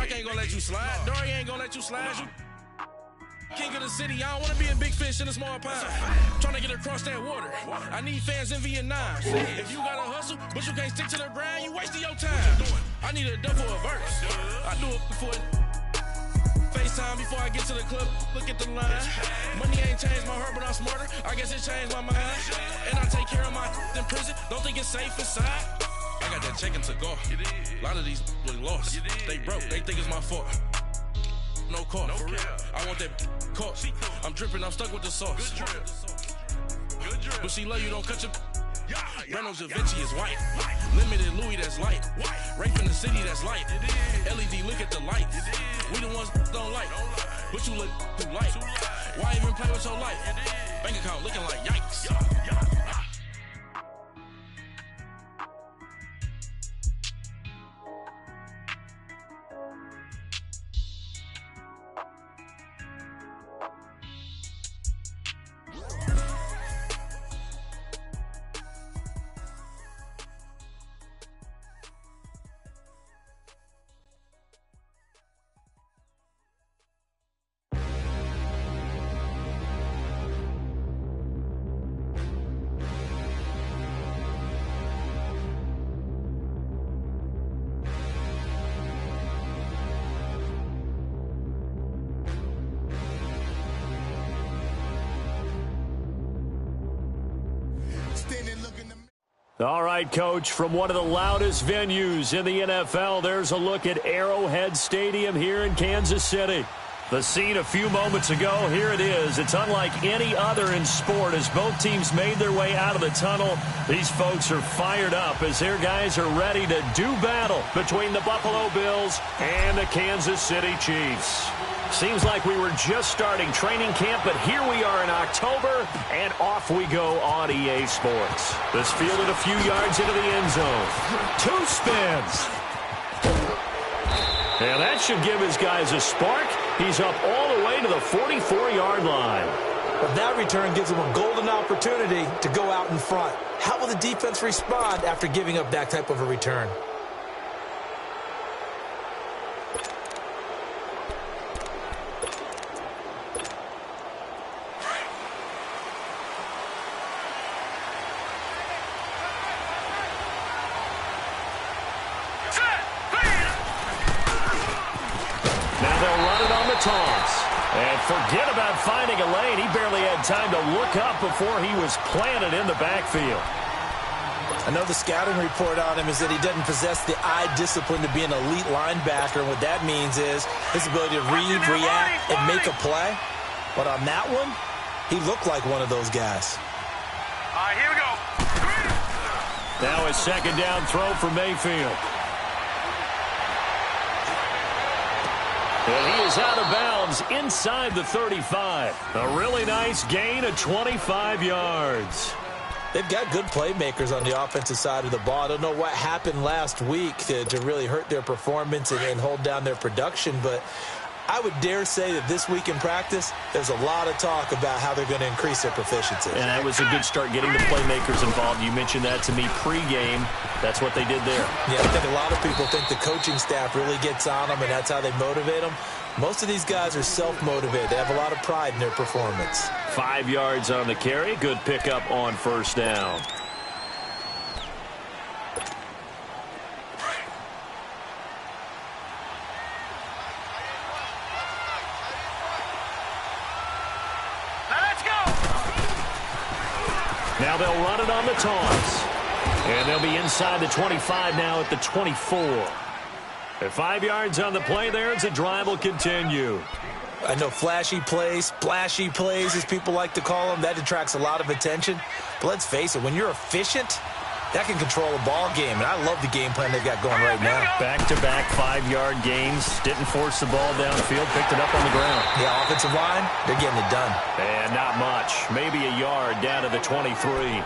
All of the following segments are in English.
Doc ain't gonna let you slide. Dory ain't gonna let you slide. You king of the city. I don't wanna be a big fish in a small pond. Trying to get across that water. I need fans in Vietnam. If you gotta hustle, but you can't stick to the grind, you wasting your time. I need a dub for a verse. I do it for FaceTime before I get to the club. Look at the line. Money ain't changed my heart, but I'm smarter. I guess it changed my mind. And I take care of my in prison. Don't think it's safe inside. I got that chicken to go. A lot of these really lost. They broke. They think it's my fault. No call, for real. I want that caught. I'm dripping, I'm stuck with the sauce. Good drip. But she love you, don't cut your. Reynolds Da Vinci is white. Limited Louis, that's light. Rape in the city, that's light. LED, look at the lights. We the ones don't like. But you look too light. Why even play with your life? Bank account looking like yikes. All right, Coach, from one of the loudest venues in the NFL, there's a look at Arrowhead Stadium here in Kansas City. The scene a few moments ago, here it is. It's unlike any other in sport as both teams made their way out of the tunnel. These folks are fired up as their guys are ready to do battle between the Buffalo Bills and the Kansas City Chiefs. Seems like we were just starting training camp, but here we are in October, and off we go on EA Sports. This fielded a few yards into the end zone. 2 spins. And that should give his guys a spark. He's up all the way to the 44-yard line. But that return gives him a golden opportunity to go out in front. How will the defense respond after giving up that type of a return? And forget about finding a lane. He barely had time to look up before he was planted in the backfield. I know the scouting report on him is that he doesn't possess the eye discipline to be an elite linebacker. And what that means is his ability to read, react, and make a play. But on that one, he looked like one of those guys. All right, here we go. Now a second down throw for Mayfield. And he is out of bounds inside the 35. A really nice gain of 25 yards. They've got good playmakers on the offensive side of the ball. I don't know what happened last week to really hurt their performance and hold down their production, but I would dare say that this week in practice, there's a lot of talk about how they're going to increase their proficiency. And that was a good start getting the playmakers involved. You mentioned that to me pregame. That's what they did there. Yeah, I think a lot of people think the coaching staff really gets on them, and that's how they motivate them. Most of these guys are self-motivated. They have a lot of pride in their performance. 5 yards on the carry. Good pickup on first down. Now they'll run it on the taunts. And they'll be inside the 25 now at the 24. At 5 yards on the play there, as the drive will continue. I know flashy plays, splashy plays, as people like to call them, that attracts a lot of attention. But let's face it, when you're efficient, that can control a ball game. And I love the game plan they've got going right now. Back-to-back 5-yard gains. Didn't force the ball downfield. Picked it up on the ground. Yeah, offensive line, they're getting it done. And not much. Maybe a yard down to the 23.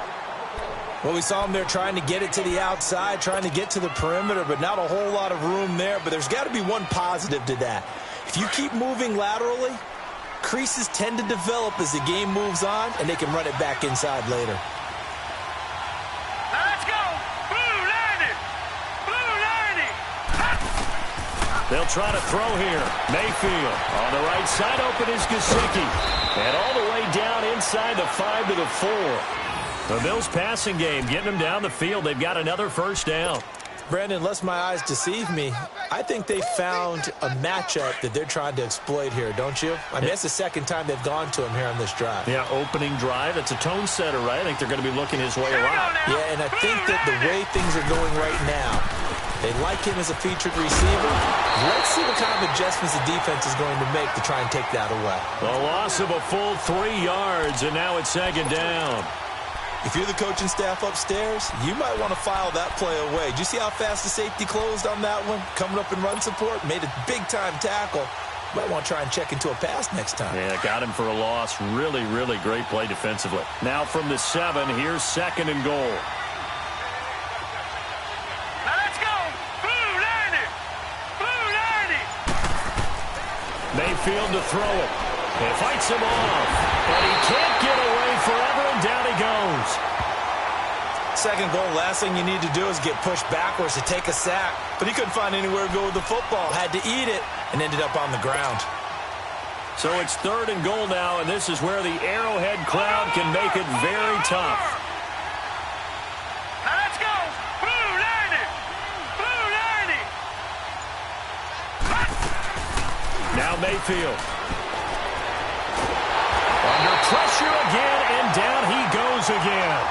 Well, we saw them there trying to get it to the outside, trying to get to the perimeter, but not a whole lot of room there. But there's got to be one positive to that. If you keep moving laterally, creases tend to develop as the game moves on, and they can run it back inside later. They'll try to throw here. Mayfield on the right side. Open is Gesicki. And all the way down inside the 5 to the 4. The Bills passing game getting them down the field. They've got another first down. Brandon, unless my eyes deceive me, I think they found a matchup that they're trying to exploit here, don't you? I mean, that's the second time they've gone to him here on this drive. Yeah, opening drive. It's a tone setter, right? I think they're going to be looking his way a lot. Yeah, and I think that the way things are going right now, they like him as a featured receiver. Let's see what kind of adjustments the defense is going to make to try and take that away. A loss of a full 3 yards, and now it's second down. If you're the coaching staff upstairs, you might want to file that play away. Did you see how fast the safety closed on that one? Coming up in run support, made a big-time tackle. Might want to try and check into a pass next time. Yeah, got him for a loss. Really, really great play defensively. Now from the 7, here's second and goal. Now let's go. Blue 90. Blue 90. Mayfield to throw it. He fights him off. And he can't get away forever, and down he goes. Second goal, last thing you need to do is get pushed backwards to take a sack. But he couldn't find anywhere to go with the football. Had to eat it and ended up on the ground. So it's third and goal now, and this is where the Arrowhead crowd can make it very tough. Now let's go. Blue 90. Blue 90. Now Mayfield. Under pressure again, and down he goes again.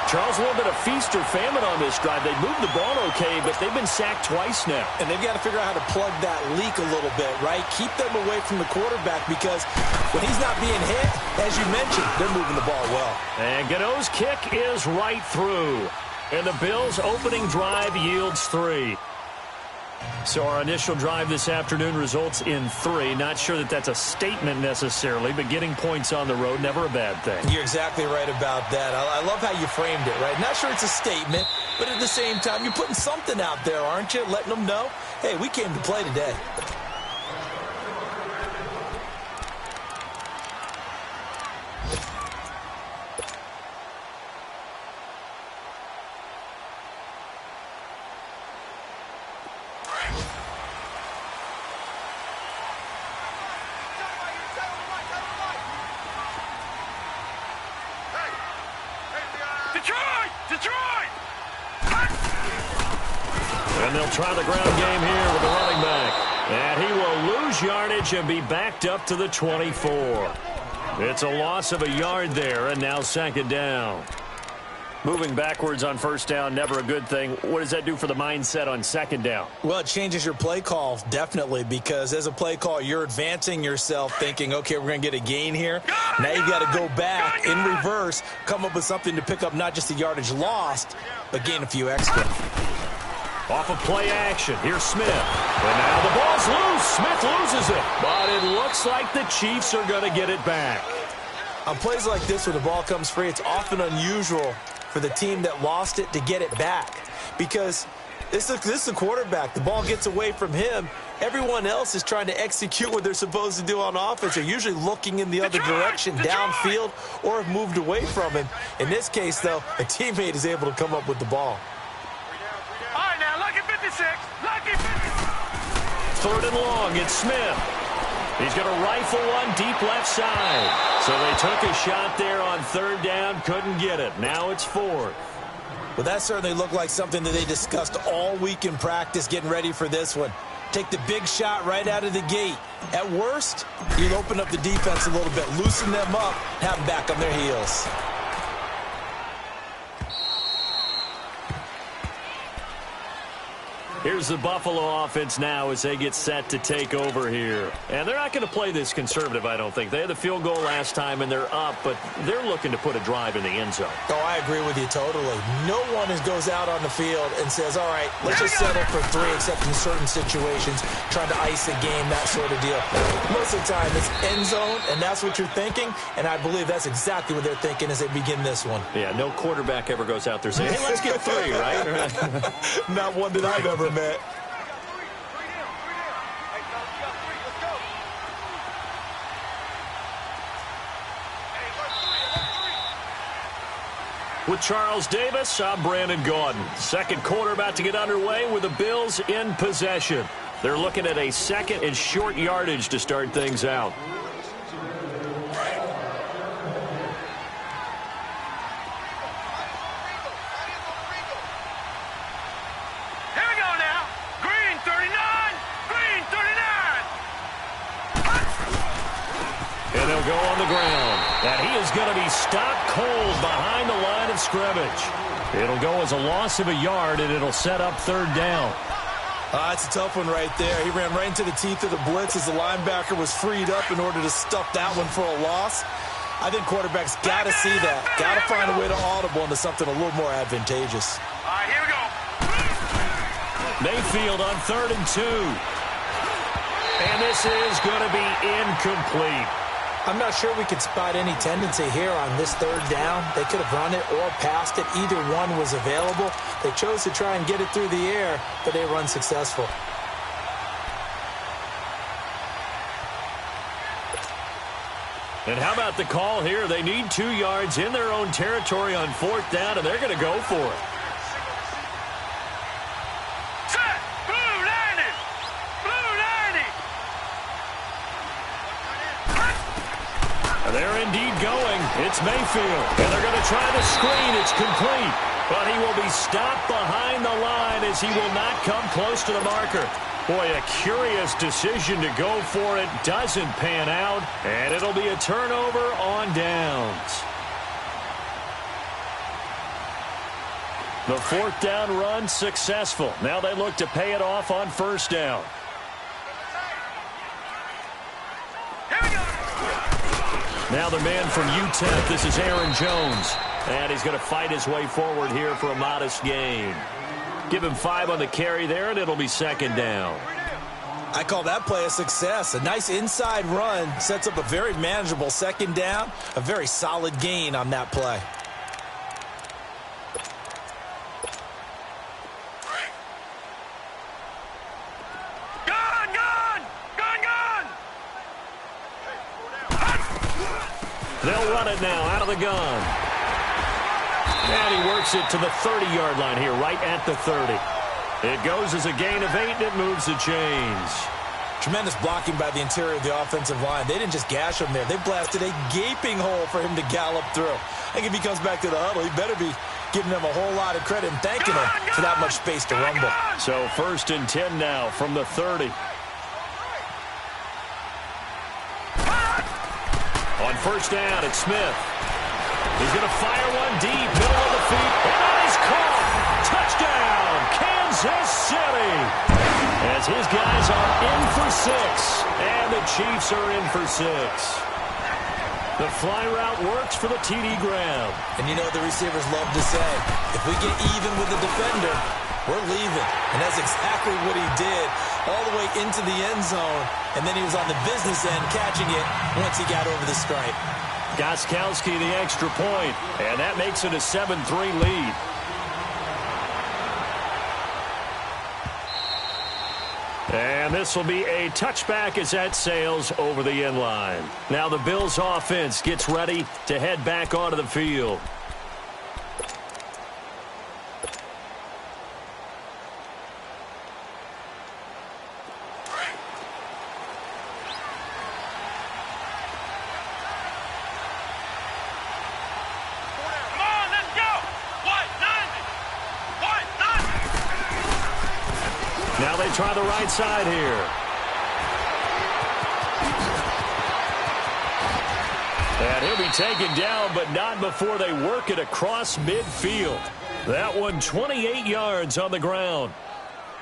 Charles, a little bit of feast or famine on this drive. They moved the ball okay, but they've been sacked twice now. And they've got to figure out how to plug that leak a little bit, right? Keep them away from the quarterback because when he's not being hit, as you mentioned, they're moving the ball well. And Gano's kick is right through. And the Bills' opening drive yields 3. So our initial drive this afternoon results in 3. Not sure that that's a statement necessarily, but getting points on the road, never a bad thing. You're exactly right about that. I love how you framed it, right? Not sure it's a statement, but at the same time, you're putting something out there, aren't you? Letting them know, hey, we came to play today. And they'll try the ground game here with the running back. And he will lose yardage and be backed up to the 24. It's a loss of a yard there, and now second down. Moving backwards on first down, never a good thing. What does that do for the mindset on second down? Well, it changes your play call, definitely, because as a play call, you're advancing yourself thinking, okay, we're going to get a gain here. Now you got to go back in reverse, come up with something to pick up not just the yardage lost, but gain a few extra. Off of play action. Here's Smith. And now the ball's loose. Smith loses it. But it looks like the Chiefs are going to get it back. On plays like this, when the ball comes free, it's often unusual for the team that lost it to get it back. Because this is the quarterback. The ball gets away from him. Everyone else is trying to execute what they're supposed to do on offense. They're usually looking in the other direction, downfield, or have moved away from him. In this case, though, a teammate is able to come up with the ball. All right, now, lucky 56. Lucky 56. Third and long, it's Smith. He's going to rifle one deep left side. So they took a shot there on third down, couldn't get it. Now it's fourth. Well, that certainly looked like something that they discussed all week in practice getting ready for this one. Take the big shot right out of the gate. At worst, you'll open up the defense a little bit, loosen them up, have them back on their heels. Here's the Buffalo offense now as they get set to take over here. And they're not going to play this conservative, I don't think. They had the field goal last time, and they're up, but they're looking to put a drive in the end zone. Oh, I agree with you totally. No one goes out on the field and says, all right, let's just settle for 3, except in certain situations, trying to ice a game, that sort of deal. Most of the time, it's end zone, and that's what you're thinking, and I believe that's exactly what they're thinking as they begin this one. Yeah, no quarterback ever goes out there saying, hey, let's get 3, right? Not one that I've ever met. With Charles Davis, I'm Brandon Gaudin. Second quarter about to get underway with the Bills in possession. They're looking at a second and short yardage to start things out. And they'll go on the ground. And he is going to be stopped cold behind the line of scrimmage. It'll go as a loss of a yard, and it'll set up third down. That's a tough one right there. He ran right into the teeth of the blitz as the linebacker was freed up in order to stuff that one for a loss. I think quarterbacks got to see that. Got to find a way to audible into something a little more advantageous. All right, here we go. Mayfield on 3rd and 2. And this is going to be incomplete. I'm not sure we could spot any tendency here on this third down. They could have run it or passed it. Either one was available. They chose to try and get it through the air, but they were unsuccessful. And how about the call here? They need 2 yards in their own territory on 4th down, and they're going to go for it. Set! Blue 90! Blue 90! They're indeed going. It's Mayfield. And they're going to try the screen. It's complete. But he will be stopped behind the line as he will not come close to the marker. Boy, a curious decision to go for it. Doesn't pan out. And it'll be a turnover on downs. The 4th down run successful. Now they look to pay it off on 1st down. Now the man from UTEP, this is Aaron Jones. And he's going to fight his way forward here for a modest gain. Give him 5 on the carry there, and it'll be 2nd down. I call that play a success. A nice inside run sets up a very manageable 2nd down. A very solid gain on that play. They'll run it now out of the gun. And he works it to the 30-yard line here, right at the 30. It goes as a gain of 8, and it moves the chains. Tremendous blocking by the interior of the offensive line. They didn't just gash him there. They blasted a gaping hole for him to gallop through. I think if he comes back to the huddle, he better be giving them a whole lot of credit and thanking him for that much space to rumble. So 1st and 10 now from the 30. On 1st down, it's Smith. He's going to fire one deep, middle of the field. And he's caught. Touchdown, Kansas City. As his guys are in for 6. And the Chiefs are in for 6. The fly route works for the TD grab. And you know the receivers love to say, if we get even with the defender, we're leaving. And that's exactly what he did all the way into the end zone. And then he was on the business end catching it once he got over the stripe. Gostkowski the extra point. And that makes it a 7-3 lead. And this will be a touchback as that sails over the end line. Now the Bills offense gets ready to head back onto the field. Now they try the right side here. And he'll be taken down, but not before they work it across midfield. That one 28 yards on the ground.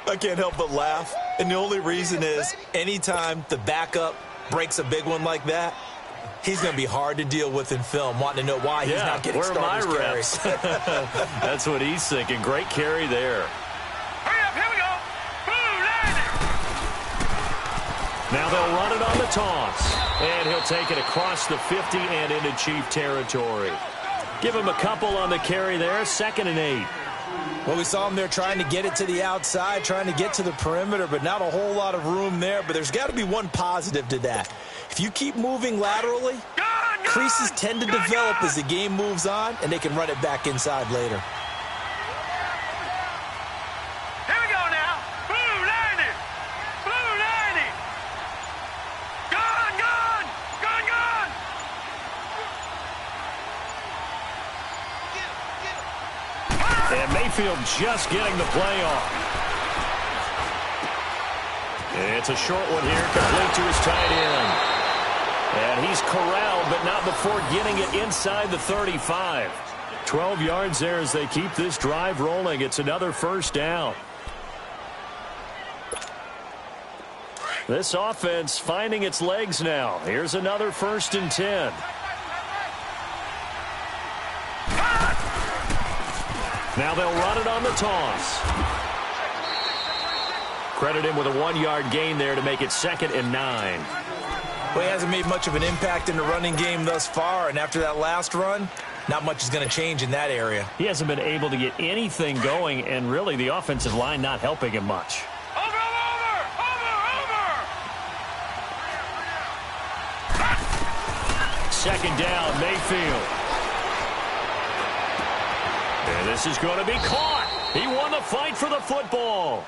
I can't help but laugh. And the only reason is anytime the backup breaks a big one like that, he's going to be hard to deal with in film, wanting to know why he's not getting starters carries. That's what he's thinking. Great carry there. Now they'll run it on the toss. And he'll take it across the 50 and into Chief territory. Give him a couple on the carry there. 2nd and 8. Well, we saw him there trying to get it to the outside, trying to get to the perimeter, but not a whole lot of room there. But there's got to be one positive to that. If you keep moving laterally, creases tend to develop as the game moves on, and they can run it back inside later. Here we go now. Blue 90. Blue Mayfield just getting the play off. It's a short one here, complete to his tight end. And he's corralled, but not before getting it inside the 35. 12 yards there as they keep this drive rolling. It's another first down. This offense finding its legs now. Here's another 1st and 10. Now they'll run it on the toss. Credit him with a 1-yard gain there to make it 2nd and 9. Well, he hasn't made much of an impact in the running game thus far, and after that last run, not much is going to change in that area. He hasn't been able to get anything going, and really the offensive line not helping him much. Over! 2nd down, Mayfield. And this is going to be caught. He won the fight for the football.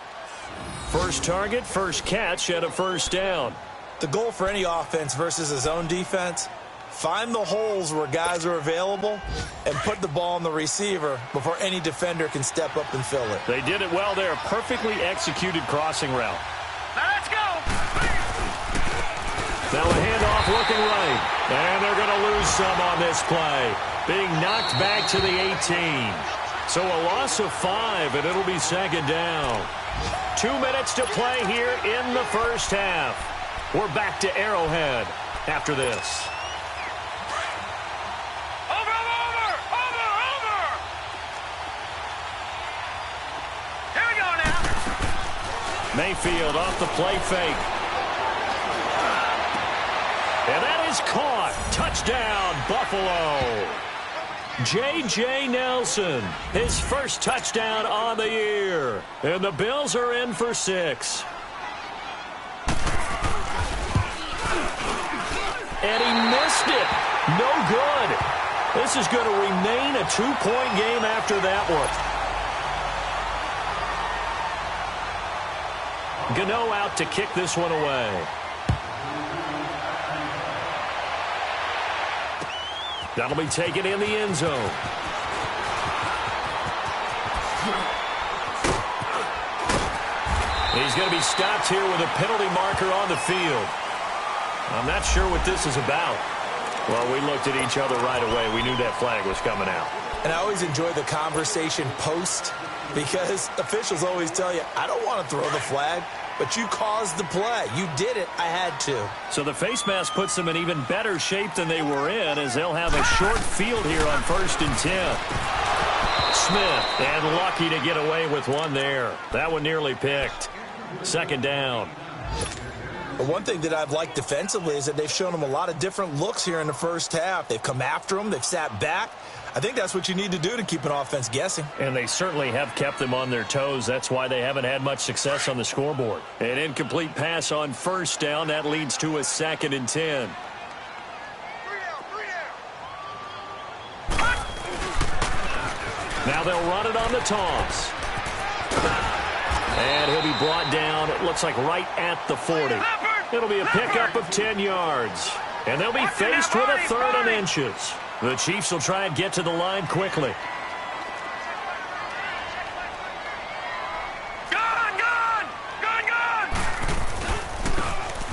First target, first catch, and a first down. The goal for any offense versus his own defense, find the holes where guys are available and put the ball on the receiver before any defender can step up and fill it. They did it well there. Perfectly executed crossing route. Now let's go! Now a handoff looking right. And they're going to lose some on this play. Being knocked back to the 18. So a loss of 5, and it'll be 2nd down. 2 minutes to play here in the first half. We're back to Arrowhead after this. Over! Here we go now. Mayfield off the play fake. And that is caught. Touchdown, Buffalo. J.J. Nelson, his first touchdown on the year. And the Bills are in for 6. And he missed it. No good. This is going to remain a 2-point game after that one. Gano out to kick this one away. That'll be taken in the end zone. He's going to be stopped here with a penalty marker on the field. I'm not sure what this is about. Well, we looked at each other right away. We knew that flag was coming out. And I always enjoy the conversation post because officials always tell you, I don't want to throw the flag, but you caused the play. You did it. I had to. So the face mask puts them in even better shape than they were in as they'll have a short field here on 1st and 10. Smith, and lucky to get away with one there. That one nearly picked. 2nd down. But one thing that I've liked defensively is that they've shown them a lot of different looks here in the first half. They've come after them. They've sat back. I think that's what you need to do to keep an offense guessing. And they certainly have kept them on their toes. That's why they haven't had much success on the scoreboard. An incomplete pass on 1st down. That leads to a 2nd and 10. Now they'll run it on the toss. And he'll be brought down, it looks like right at the 40. It'll be a pickup of 10 yards. And they'll be faced with a 3rd and inches. The Chiefs will try and get to the line quickly. Gone!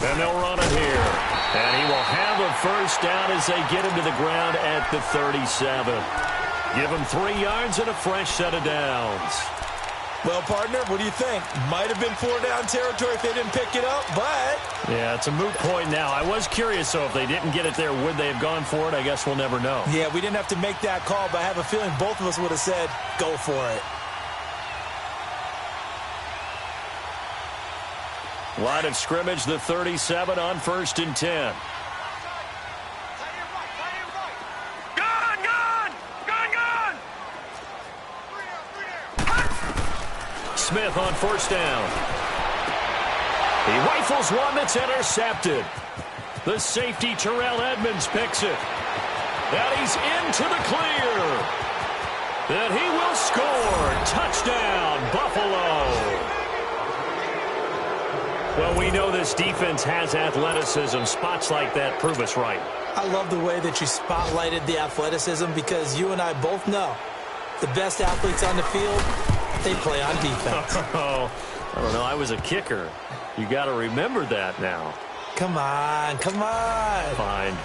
And they'll run it here. And he will have a first down as they get him to the ground at the 37. Give him 3 yards and a fresh set of downs. Well, partner, what do you think? Might have been 4-down territory if they didn't pick it up, but... Yeah, it's a moot point now. I was curious, though, if they didn't get it there, would they have gone for it? I guess we'll never know. Yeah, we didn't have to make that call, but I have a feeling both of us would have said, go for it. Line of scrimmage, the 37 on 1st and 10. Smith on 1st down. He rifles one that's intercepted. The safety, Terrell Edmonds, picks it. And he's into the clear. And he will score. Touchdown, Buffalo. Well, we know this defense has athleticism. Spots like that prove us right. I love the way that you spotlighted the athleticism because you and I both know The best athletes on the field, they play on defense. Oh, I don't know. I was a kicker. You got to remember that now. Come on, come on. Fine.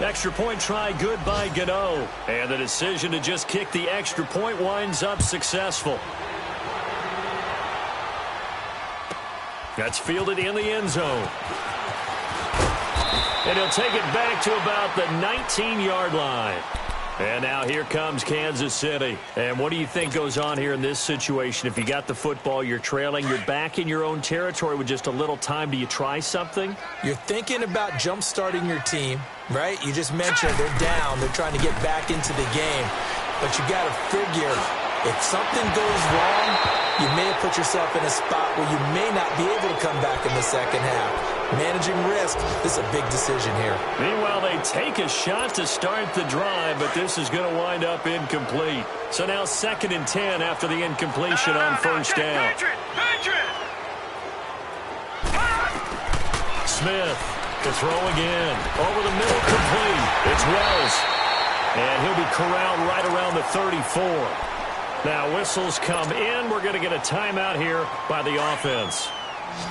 Extra point try good by Gano. And the decision to just kick the extra point winds up successful. That's fielded in the end zone. And he'll take it back to about the 19-yard line. And now here comes Kansas City. And what do you think goes on here in this situation? If you got the football, you're trailing, you're back in your own territory with just a little time. Do you try something? You're thinking about jump-starting your team, right? You just mentioned they're down. They're trying to get back into the game. But you got to figure, if something goes wrong, you may have put yourself in a spot where you may not be able to come back in the second half. Managing risk, this is a big decision here. Meanwhile, they take a shot to start the drive, but this is going to wind up incomplete. So now 2nd and 10 after the incompletion on first down. Smith to throw again. Over the middle, complete. It's Wells. And he'll be corralled right around the 34. Now whistles come in. We're going to get a timeout here by the offense,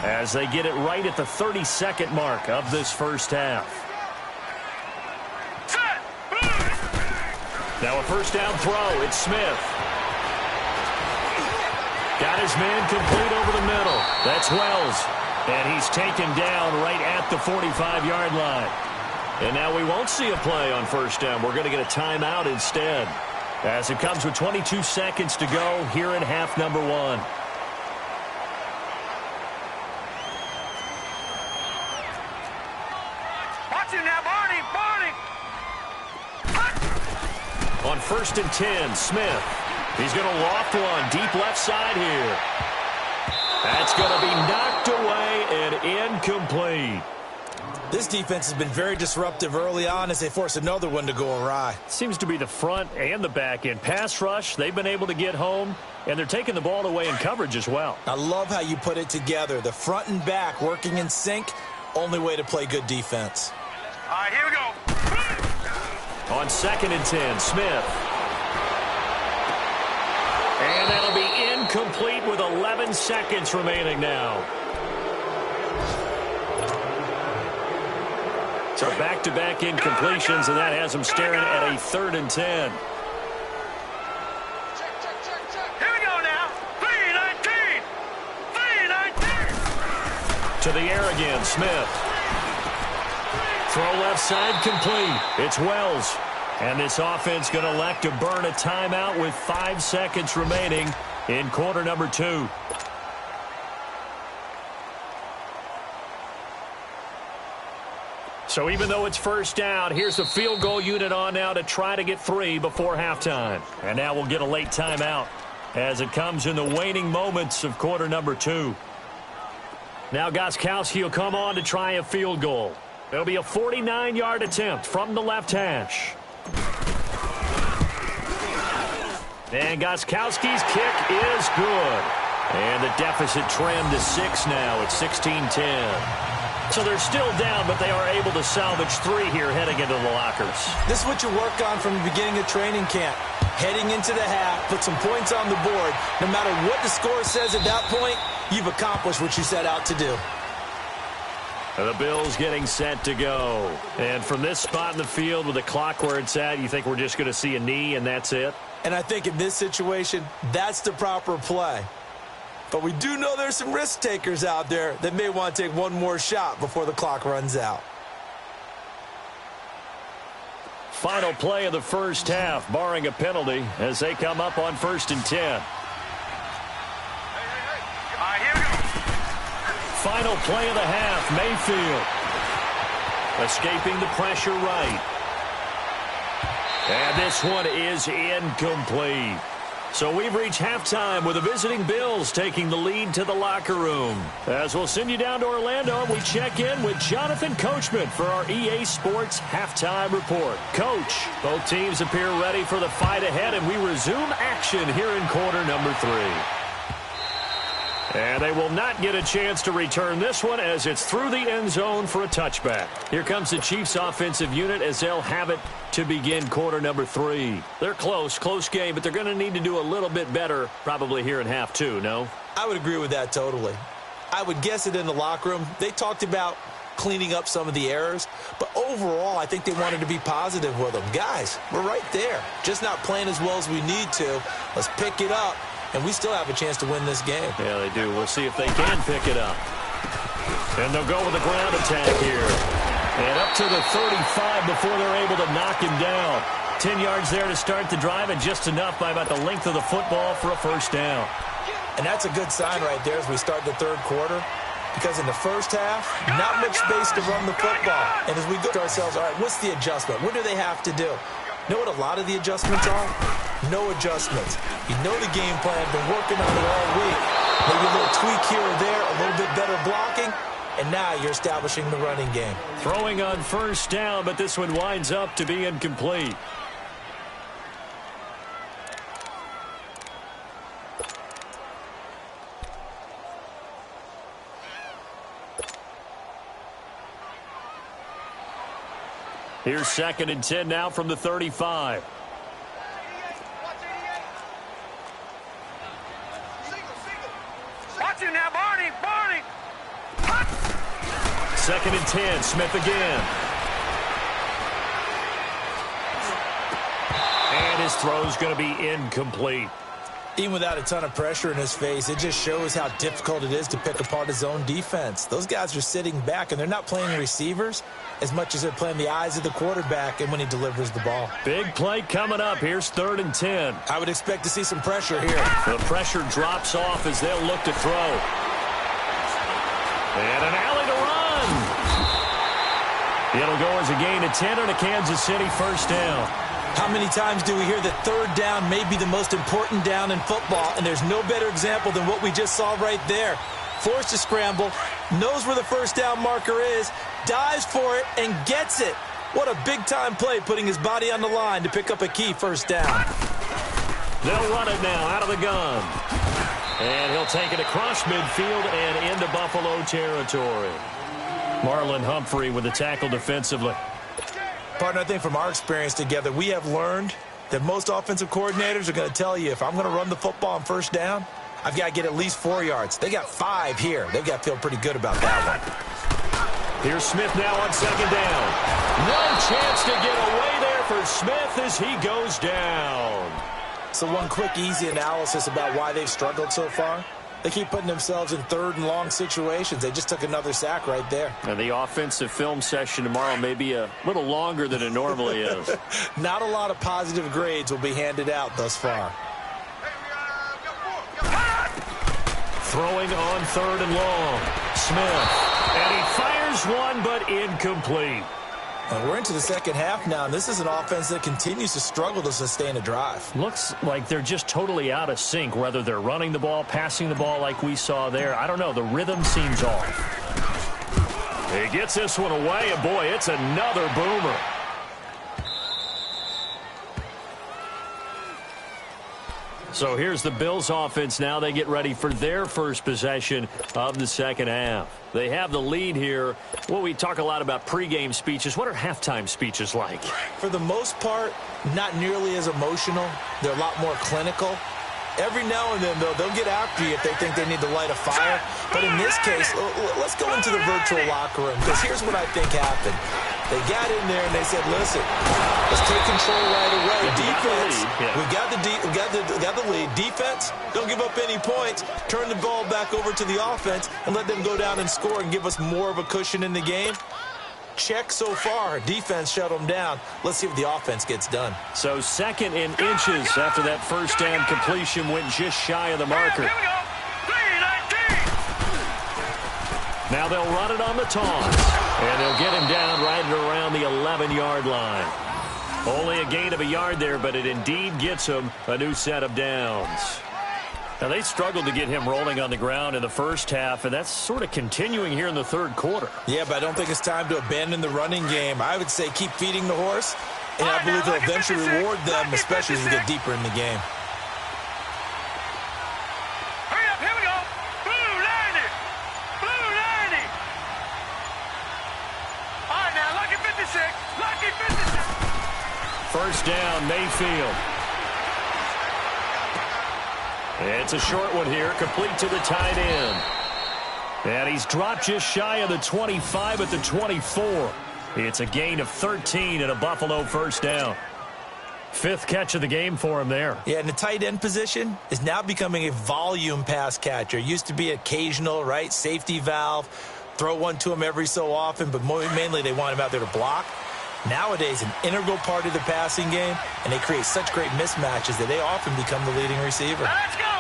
as they get it right at the 32nd mark of this first half. Now a first down throw. It's Smith. Got his man complete over the middle. That's Wells. And he's taken down right at the 45-yard line. And now we won't see a play on first down. We're going to get a timeout instead, as it comes with 22 seconds to go here in half number 1. On 1st and 10, Smith. He's going to loft one deep left side here. That's going to be knocked away and incomplete. This defense has been very disruptive early on as they force another one to go awry. Seems to be the front and the back end. Pass rush, they've been able to get home, and they're taking the ball away in coverage as well. I love how you put it together. The front and back working in sync, only way to play good defense. All right, here we go. On 2nd and 10, Smith. And that'll be incomplete with 11 seconds remaining now. So back-to-back incompletions, and that has them staring at a 3rd and 10. Here we go now. 3-19. 3-19. To the air again, Smith. Throw left side complete. It's Wells. And this offense going to elect to burn a timeout with 5 seconds remaining in quarter number 2. So even though it's first down, here's the field goal unit on now to try to get 3 before halftime. And now we'll get a late timeout as it comes in the waning moments of quarter number 2. Now Gostkowski will come on to try a field goal. It'll be a 49-yard attempt from the left hash. And Gostkowski's kick is good. And the deficit trimmed to 6 now at 16-10. So they're still down, but they are able to salvage 3 here heading into the lockers. This is what you work on from the beginning of training camp. Heading into the half, put some points on the board. No matter what the score says at that point, you've accomplished what you set out to do. The Bills getting set to go. And from this spot in the field with the clock where it's at, you think we're just going to see a knee and that's it? And I think in this situation, that's the proper play. But we do know there's some risk takers out there that may want to take one more shot before the clock runs out. Final play of the first half, barring a penalty, as they come up on 1st and 10. All right, here we go. Final play of the half, Mayfield. Escaping the pressure right. And this one is incomplete. So we've reached halftime with the visiting Bills taking the lead to the locker room. As we'll send you down to Orlando, and we check in with Jonathan Coachman for our EA Sports Halftime Report. Coach, both teams appear ready for the fight ahead, and we resume action here in quarter number 3. And they will not get a chance to return this one as it's through the end zone for a touchback. Here comes the Chiefs offensive unit as they'll have it to begin quarter number 3. They're close game, but they're going to need to do a little bit better probably here in half 2, no? I would agree with that totally. I would guess it in the locker room. They talked about cleaning up some of the errors, but overall I think they wanted to be positive with them. Guys, we're right there. Just not playing as well as we need to. Let's pick it up. And we still have a chance to win this game. Yeah, they do. We'll see if they can pick it up. And they'll go with a ground attack here. And up to the 35 before they're able to knock him down. 10 yards there to start the drive, and just enough by about the length of the football for a first down. And that's a good sign right there as we start the third quarter. Because in the first half, not much space to run the football. And as we go to ourselves, all right, what's the adjustment? What do they have to do? You know what a lot of the adjustments are? No adjustments. You know the game plan, been working on it all week. Maybe a little tweak here or there, a little bit better blocking, and now you're establishing the running game. Throwing on first down, but this one winds up to be incomplete. Here's 2nd and 10 now from the 35. Watch him now, Barney. 2nd and 10, Smith again. And his throw's going to be incomplete. Even without a ton of pressure in his face, it just shows how difficult it is to pick apart his own defense. Those guys are sitting back, and they're not playing receivers as much as they're playing the eyes of the quarterback and when he delivers the ball. Big play coming up. Here's 3rd and 10. I would expect to see some pressure here. The pressure drops off as they'll look to throw. And an alley to run. It'll go as a gain of 10 on a Kansas City first down. How many times do we hear that third down may be the most important down in football, and there's no better example than what we just saw right there. Forced to scramble, knows where the first down marker is, dives for it, and gets it. What a big-time play, putting his body on the line to pick up a key first down. They'll run it now out of the gun. And he'll take it across midfield and into Buffalo territory. Marlon Humphrey with the tackle defensively. Partner, I think from our experience together, we have learned that most offensive coordinators are going to tell you, if I'm going to run the football on first down, I've got to get at least 4 yards. They got 5 here. They've got to feel pretty good about that one. Here's Smith now on 2nd down. No chance to get away there for Smith as he goes down. So one quick, easy analysis about why they've struggled so far. They keep putting themselves in 3rd and long situations. They just took another sack right there. And the offensive film session tomorrow may be a little longer than it normally is. Not a lot of positive grades will be handed out thus far. Throwing on 3rd and long. Smith. And he fires one, but incomplete. And we're into the second half now, and this is an offense that continues to struggle to sustain a drive. Looks like they're just totally out of sync, whether they're running the ball, passing the ball like we saw there. I don't know. The rhythm seems off. He gets this one away, and boy, it's another boomer. So here's the Bills offense now. They get ready for their first possession of the second half. They have the lead here. Well, we talk a lot about pregame speeches. What are halftime speeches like? For the most part, not nearly as emotional. They're a lot more clinical. Every now and then, though, they'll get after you if they think they need to light a fire. But in this case, let's go into the virtual locker room, because here's what I think happened. They got in there and they said, listen, let's take control right away. Defense, we got the lead. Defense, don't give up any points. Turn the ball back over to the offense and let them go down and score and give us more of a cushion in the game. Check so far. Defense shut them down. Let's see if the offense gets done. So 2nd in inches after that first down completion went just shy of the marker. Now they'll run it on the taunt. And they'll get him down right around the 11-yard line. Only a gain of a yard there, but it indeed gets him a new set of downs. Now, they struggled to get him rolling on the ground in the first half, and that's sort of continuing here in the third quarter. Yeah, but I don't think it's time to abandon the running game. I would say keep feeding the horse, and I believe they'll eventually reward them, especially as we get deeper in the game. Hurry up, here we go. Boom, 56. Lucky 56. First down, Mayfield. It's a short one here, complete to the tight end. And he's dropped just shy of the 25 at the 24. It's a gain of 13 and a Buffalo first down. Fifth catch of the game for him there. Yeah, and the tight end position is now becoming a volume pass catcher. Used to be occasional, right? Safety valve. Throw one to him every so often, but mainly they want him out there to block. Nowadays, an integral part of the passing game, and they create such great mismatches that they often become the leading receiver. Let's go.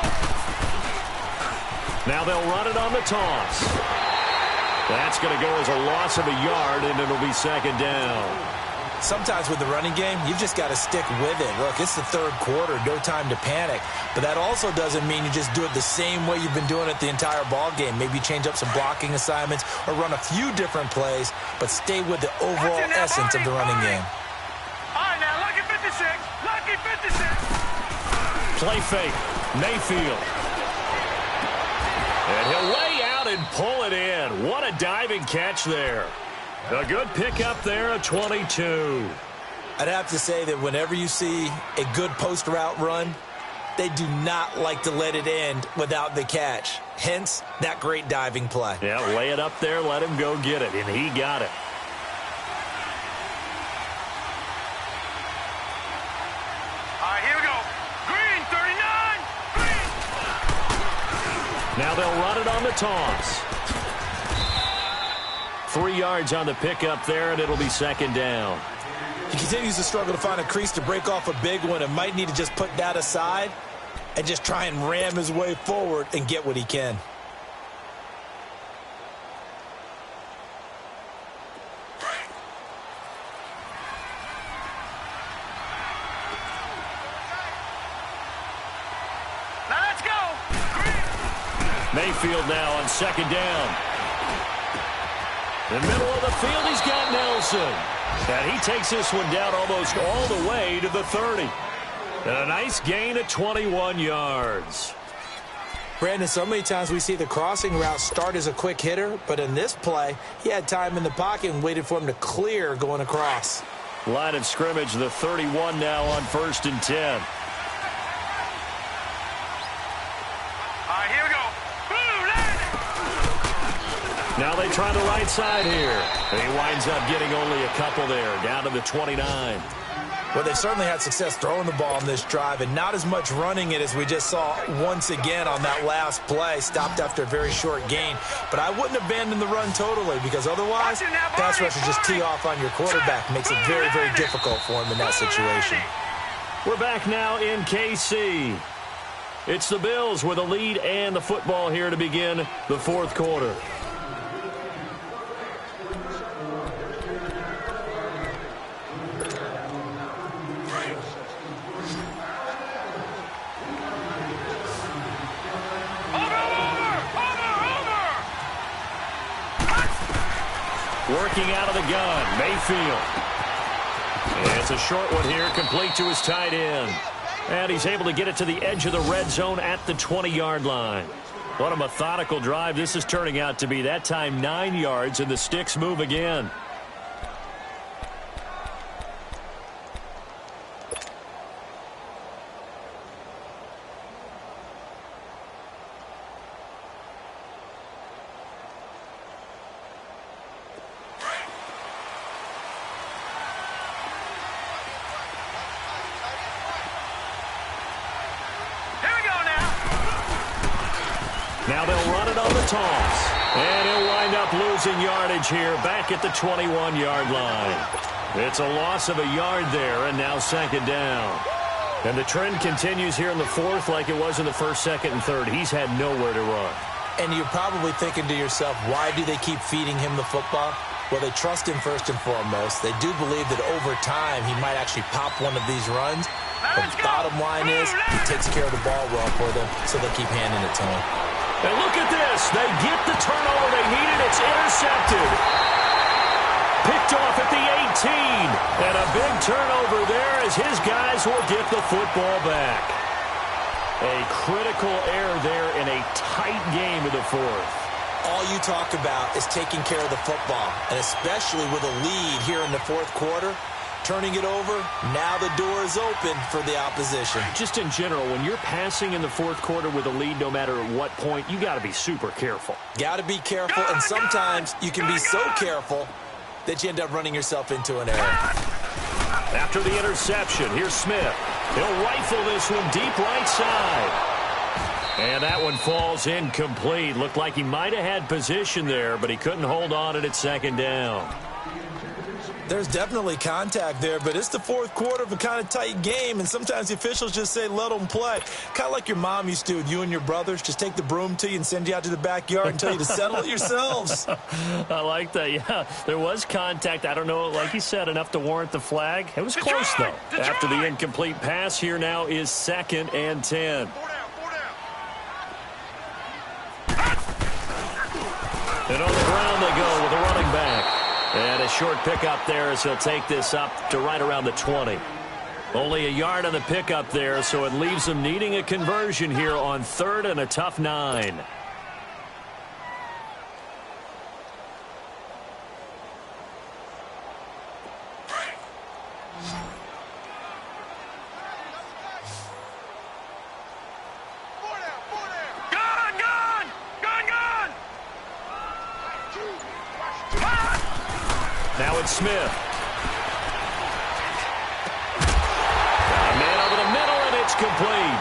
Now they'll run it on the toss. That's going to go as a loss of a yard, and it'll be second down. Sometimes with the running game, you've just got to stick with it. Look, it's the third quarter, no time to panic. But that also doesn't mean you just do it the same way you've been doing it the entire ball game. Maybe change up some blocking assignments or run a few different plays, but stay with the overall essence of the running game. All right, now, lucky 56. Lucky 56. Play fake. Mayfield. And he'll lay out and pull it in. What a diving catch there. A good pickup there at 22. I'd have to say that whenever you see a good post route run, they do not like to let it end without the catch. Hence, that great diving play. Yeah, lay it up there, let him go get it, and he got it. All right, here we go. Green, 39. Green. Now they'll run it on the toss. 3 yards on the pickup there, and it'll be second down. He continues to struggle to find a crease to break off a big one and might need to just put that aside and just try and ram his way forward and get what he can. Now let's go. Mayfield now on second down. In the middle of the field, he's got Nelson. And he takes this one down almost all the way to the 30. And a nice gain of 21 yards. Brandon, so many times we see the crossing route start as a quick hitter, but in this play, he had time in the pocket and waited for him to clear going across. Line of scrimmage, the 31 now on 1st and 10. All right, here we go. Now they try the right side here. And he winds up getting only a couple there, down to the 29. Well, they've certainly had success throwing the ball in this drive and not as much running it as we just saw once again on that last play. Stopped after a very short gain. But I wouldn't abandon the run totally because otherwise, pass rushers just tee off on your quarterback. Makes it very, very difficult for him in that situation. We're back now in KC. It's the Bills with a lead and the football here to begin the fourth quarter. Working out of the gun, Mayfield. And it's a short one here, complete to his tight end. And he's able to get it to the edge of the red zone at the 20-yard line. What a methodical drive this is turning out to be. That time 9 yards, and the sticks move again. Now they'll run it on the toss. And he'll wind up losing yardage here back at the 21-yard line. It's a loss of a yard there, and now second down. And the trend continues here in the fourth like it was in the first, second, and third. He's had nowhere to run. And you're probably thinking to yourself, why do they keep feeding him the football? Well, they trust him first and foremost. They do believe that over time he might actually pop one of these runs. But the bottom line is he takes care of the ball well for them, so they keep handing it to him. And look at this. They get the turnover they needed. It's intercepted. Picked off at the 18. And a big turnover there as his guys will get the football back. A critical error there in a tight game in the fourth. all you talk about is taking care of the football, and especially with a lead here in the fourth quarter, turning it over, now the door is open for the opposition. Just in general, when you're passing in the fourth quarter with a lead, no matter at what point, you got to be super careful. Got to be careful, and sometimes you can be so careful that you end up running yourself into an error. After the interception, here's Smith. He'll rifle this one deep right side. And that one falls incomplete. Looked like he might have had position there, but he couldn't hold on at second down. There's definitely contact there, but it's the fourth quarter of a kind of tight game, and sometimes the officials just say, let them play. Kind of like your mom used to with you and your brothers. Just take the broom to you and send you out to the backyard and tell you to settle it yourselves. I like that, yeah. There was contact. I don't know, like you said, enough to warrant the flag. It was close, though. After the incomplete pass, here now is 2nd and 10. And on the ground they go with a running back. And a short pickup there as he'll take this up to right around the 20. Only a yard on the pickup there, so it leaves them needing a conversion here on 3rd and a tough 9. Now it's Smith. Got a man over the middle, and it's complete.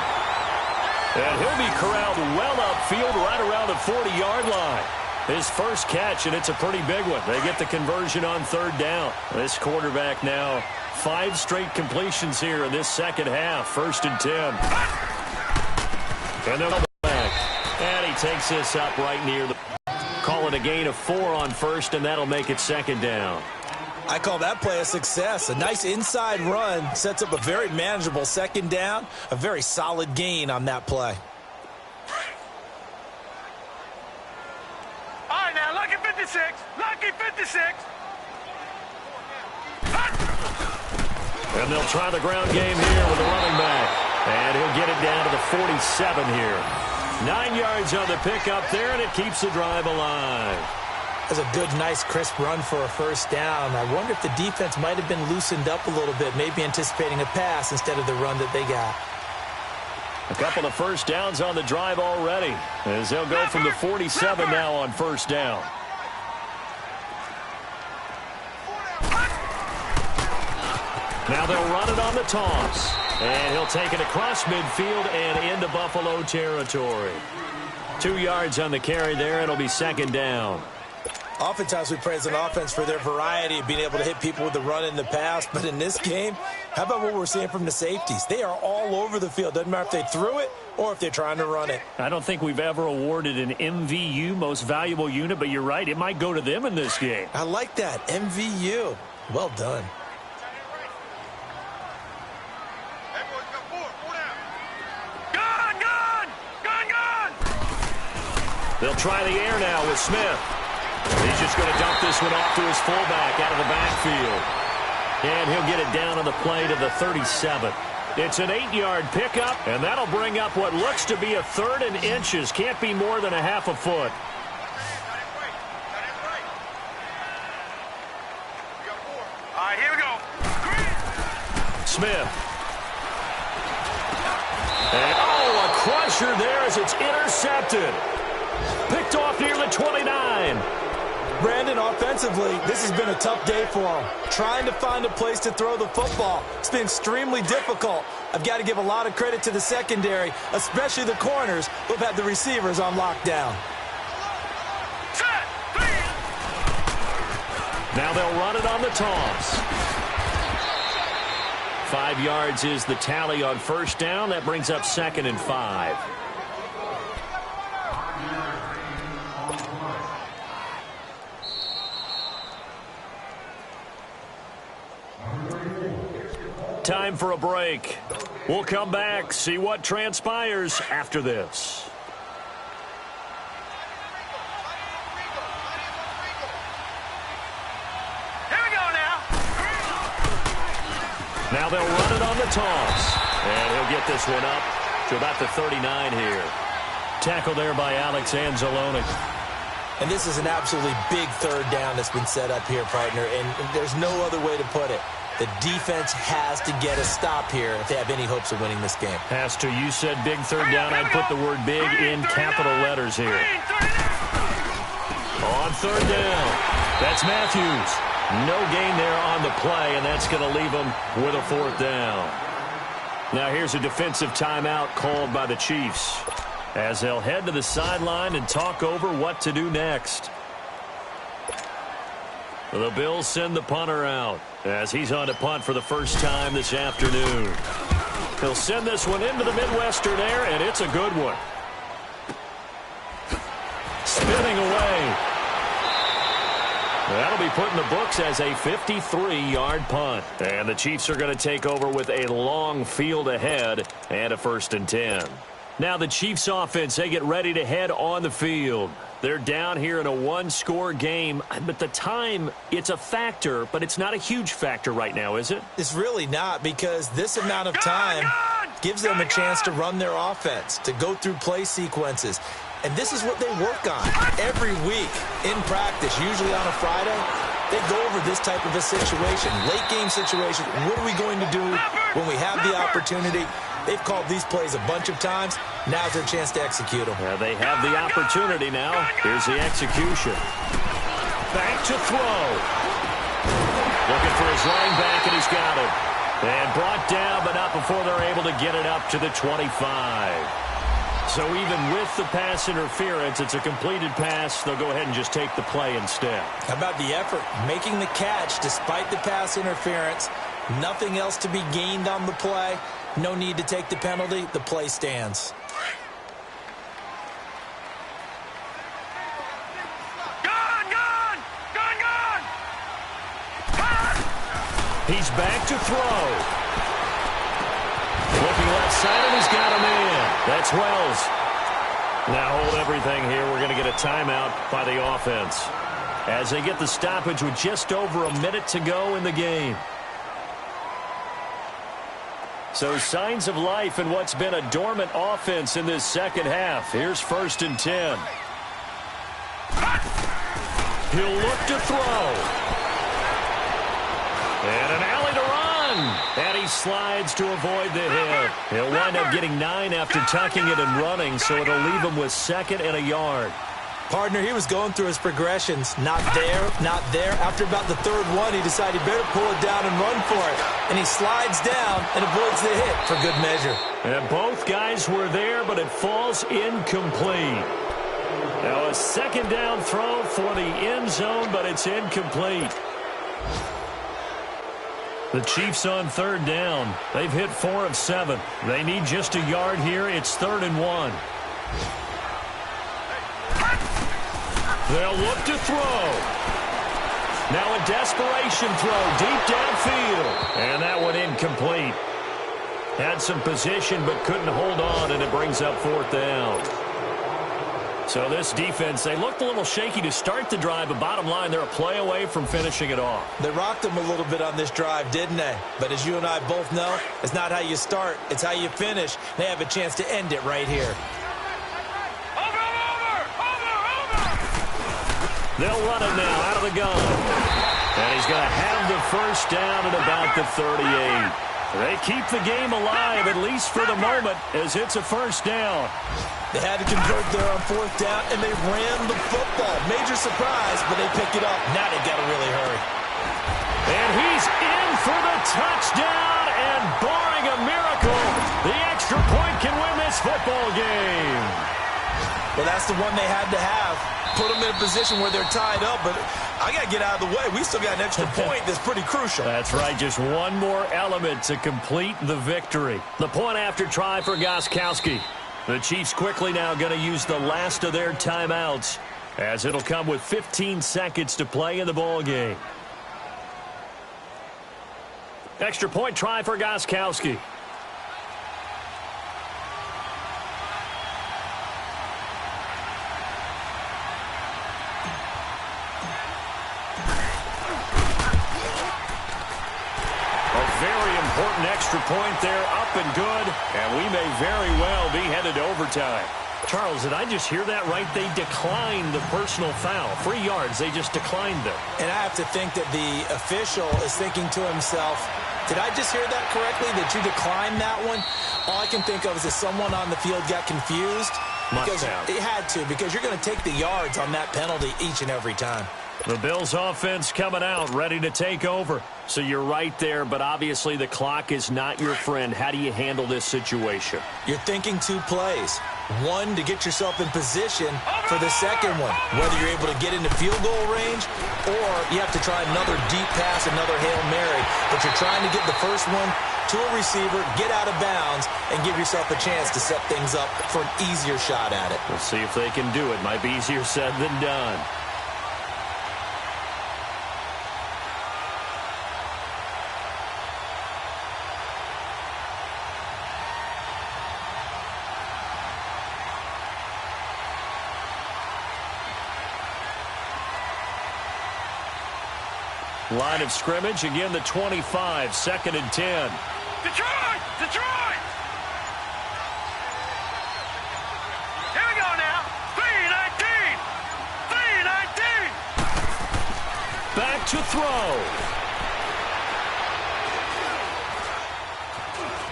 And he'll be corralled well upfield right around the 40-yard line. His first catch, and it's a pretty big one. They get the conversion on 3rd down. This quarterback now 5 straight completions here in this second half. 1st and 10. And they'll go back. And he takes this up right near the... Call it a gain of 4 on 1st, and that'll make it 2nd down. I call that play a success. A nice inside run sets up a very manageable 2nd down. A very solid gain on that play. All right, now, lucky 56. Lucky 56. And they'll try the ground game here with the running back. And he'll get it down to the 47 here. 9 yards on the pickup there, and it keeps the drive alive. That's a good, nice, crisp run for a 1st down. I wonder if the defense might have been loosened up a little bit, maybe anticipating a pass instead of the run that they got. A couple of 1st downs on the drive already, as they'll go from the 47 now on 1st down. Now they'll run it on the toss. And he'll take it across midfield and into Buffalo territory. 2 yards on the carry there. It'll be 2nd down. Oftentimes we praise an offense for their variety of being able to hit people with the run in the pass. But in this game, how about what we're seeing from the safeties? They are all over the field. Doesn't matter if they threw it or if they're trying to run it. I don't think we've ever awarded an MVU, most valuable unit, but you're right. It might go to them in this game. I like that. MVU. Well done. They'll try the air now with Smith. He's just going to dump this one off to his fullback out of the backfield. And he'll get it down on the play to the 37. It's an 8-yard pickup, and that'll bring up what looks to be a 3rd and inches. Can't be more than a half a foot. All right, here we go. Smith. And, oh, a crusher there as it's intercepted. Picked off near the 29. Brandon, offensively, this has been a tough day for him. Trying to find a place to throw the football. It's been extremely difficult. I've got to give a lot of credit to the secondary, especially the corners who've had the receivers on lockdown. Now they'll run it on the toss. 5 yards is the tally on 1st down. That brings up 2nd and 5. Time for a break. We'll come back, see what transpires after this. Here we go now. Now they'll run it on the toss. And he'll get this one up to about the 39 here. Tackle there by Alex Anzalone. And this is an absolutely big third down that's been set up here, partner, and there's no other way to put it. The defense has to get a stop here if they have any hopes of winning this game. Has to. You said big third down. I'd put the word big in capital letters here. On third down, that's Matthews. No gain there on the play, and that's going to leave them with a fourth down. Now here's a defensive timeout called by the Chiefs as they'll head to the sideline and talk over what to do next. The Bills send the punter out as he's on to punt for the first time this afternoon. He'll send this one into the Midwestern air, and it's a good one. Spinning away. That'll be put in the books as a 53-yard punt. And the Chiefs are going to take over with a long field ahead and a 1st and 10. Now the Chiefs offense, they get ready to head on the field. They're down here in a one-score game, but the time, it's a factor, but it's not a huge factor right now, is it? It's really not, because this amount of time gives them a chance to run their offense, to go through play sequences. And this is what they work on every week in practice, usually on a Friday. They go over this type of a situation, late-game situation. What are we going to do when we have the opportunity? They've called these plays a bunch of times. Now's their chance to execute them. Yeah, they have the opportunity now. Here's the execution. Back to throw. Looking for his running back, and he's got it. And brought down, but not before they're able to get it up to the 25. So even with the pass interference, it's a completed pass. They'll go ahead and just take the play instead. How about the effort? Making the catch despite the pass interference. Nothing else to be gained on the play. No need to take the penalty. The play stands. He's back to throw. Looking left side, and he's got him in. That's Wells. Now hold everything here. We're going to get a timeout by the offense as they get the stoppage with just over a minute to go in the game. So signs of life in what's been a dormant offense in this second half. Here's 1st and 10. He'll look to throw. And an alley to run. And he slides to avoid the hit. He'll wind up getting 9 after tucking it and running, so it'll leave him with 2nd and a yard. Partner, he was going through his progressions. Not there, not there. After about the 3rd one, he decided he better pull it down and run for it. And he slides down and avoids the hit for good measure. And both guys were there, but it falls incomplete. Now a 2nd down throw for the end zone, but it's incomplete. The Chiefs on 3rd down. They've hit 4 of 7. They need just a yard here. It's 3rd and 1. They'll look to throw. Now a desperation throw deep downfield. And that one incomplete. Had some position but couldn't hold on, and it brings up 4th down. So this defense, they looked a little shaky to start the drive, but bottom line, they're a play away from finishing it off. They rocked them a little bit on this drive, didn't they? But as you and I both know, it's not how you start, it's how you finish. They have a chance to end it right here. They'll run it now out of the gun. And he's going to have the 1st down at about the 38. They keep the game alive, at least for the moment, as it's a 1st down. They had to convert there on 4th down, and they ran the football. Major surprise, but they picked it up. Now they've got to really hurry. And he's in for the touchdown, and barring a miracle, the extra point can win this football game. Well, that's the one they had to have. Put them in a position where they're tied up, but I got to get out of the way. We still got an extra point that's pretty crucial. That's right, just one more element to complete the victory. The point after try for Gostkowski. The Chiefs quickly now going to use the last of their timeouts, as it'll come with 15 seconds to play in the ball game. Extra point try for Gostkowski. Important extra point there, up and good, and we may very well be headed to overtime. Charles, did I just hear that right? They declined the personal foul. 3 yards, they just declined them. And I have to think that the official is thinking to himself, did I just hear that correctly, that you declined that one? All I can think of is that someone on the field got confused. Must have. It had to, because you're going to take the yards on that penalty each and every time. The Bills offense coming out, ready to take over. So you're right there, but obviously the clock is not your friend. How do you handle this situation? You're thinking 2 plays. One, to get yourself in position for the second one, whether you're able to get into field goal range or you have to try another deep pass, another Hail Mary. But you're trying to get the first one to a receiver, get out of bounds, and give yourself a chance to set things up for an easier shot at it. We'll see if they can do it. Might be easier said than done. Line of scrimmage, again the 25, 2nd and 10. Detroit! Detroit! Here we go now. 3-19! 3-19! Back to throw.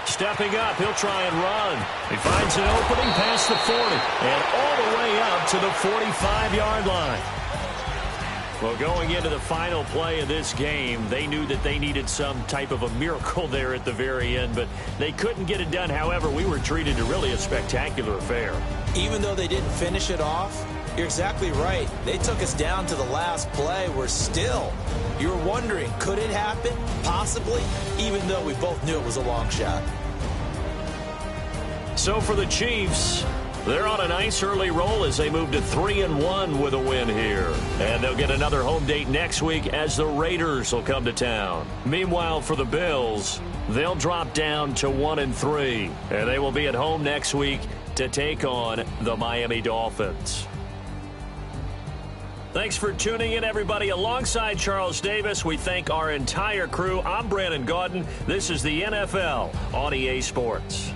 Stepping up, he'll try and run. He finds an opening past the 40 and all the way up to the 45-yard line. Well, going into the final play of this game, they knew that they needed some type of a miracle there at the very end, but they couldn't get it done. However, we were treated to really a spectacular affair. Even though they didn't finish it off, you're exactly right. They took us down to the last play. We're still, you're wondering, could it happen? Possibly, even though we both knew it was a long shot. So for the Chiefs, they're on a nice early roll as they move to 3-1 with a win here. And they'll get another home date next week as the Raiders will come to town. Meanwhile, for the Bills, they'll drop down to 1-3. And they will be at home next week to take on the Miami Dolphins. Thanks for tuning in, everybody. Alongside Charles Davis, we thank our entire crew. I'm Brandon Gaudin. This is the NFL on EA Sports.